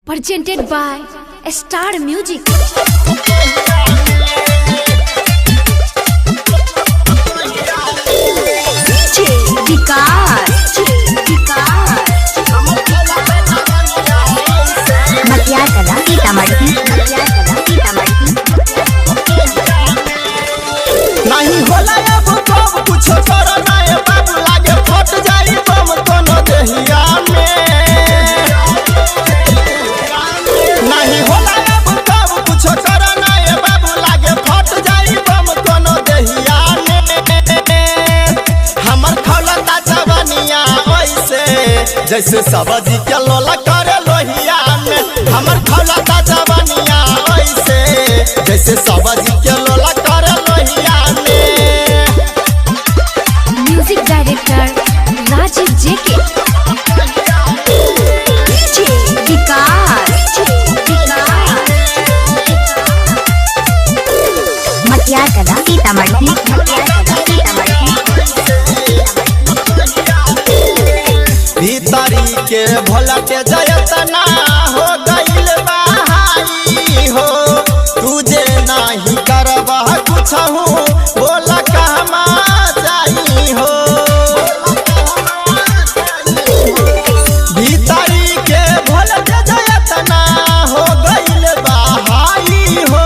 presented by Star Music. DJ विकास मटिया कला सीतामढ़ी नहीं होला अब कब कुछ करो ना ये बाबू लागे फट जाई बम कोनो देहिया में। नहीं होला अब कब कुछ करो ना ये बाबू लागे फट जाई बम कोनो देहिया में। हमर खौलता जवानिया ऐसे जैसे सब्जी के लोला करे लोहिया में। हमर खौलता जवानिया ऐसे जैसे सब्जी के लोला करे लोहिया में। म्यूजिक डायरेक्टर राजीव जेके। DJ विकास मटिया कला सीतामढ़ी भीतरी के भोला के जयतना हो गइल बहाई हो। तुझे नहीं करबा कुछ हूँ बोला कहमा जाई हो। भीतरी के भोला के जयतना हो गइल बहाई हो।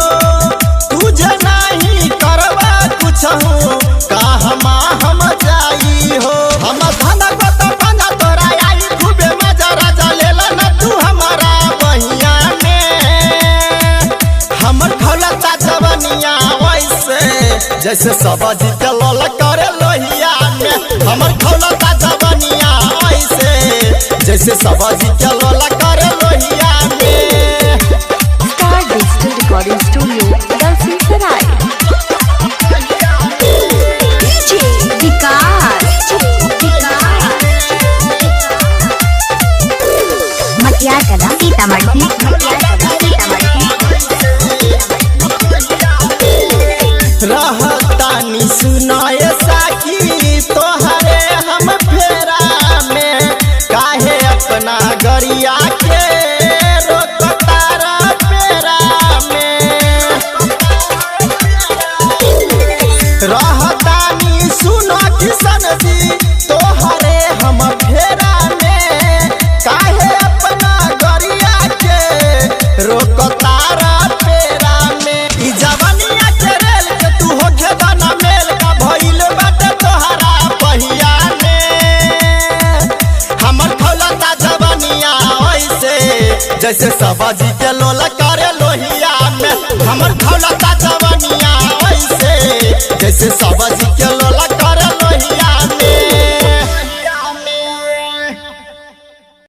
तुझे नहीं करबा कुछ हूँ कहमा हम जाई हो। हम धन को बना तोरा आई खूबे मजा राजा लेला न तू हमारा बहिया में। हमर खौलता जवानिया वैसे जैसे सब्जी के लोला करे लोहिया में। हमर खौलता जवानिया वैसे जैसे सब्जी के लोला करे लोहिया में। Star digital recording studio Dalsinghsarai. DJ विकास मटिया कला सीतामढ़ी रहतानी सुनाए साकी तोहरे हम फेरा में। काहे अपना गरिया के रोकतारा पेरा में। रहतानी सुना किशन जी तोहरे हम फेरा में। काहे अपना गरिया के रोकतारा पेरा में। ई जवानिया के रेल के तू हो घेदाना मेल का भइल बाटे तोहरा पहिया में। हमर खौलता जवानिया ऐसे जैसे सब्जी के लोला करे लोहिया में। हमर खौलता जवानिया ऐसे जैसे सब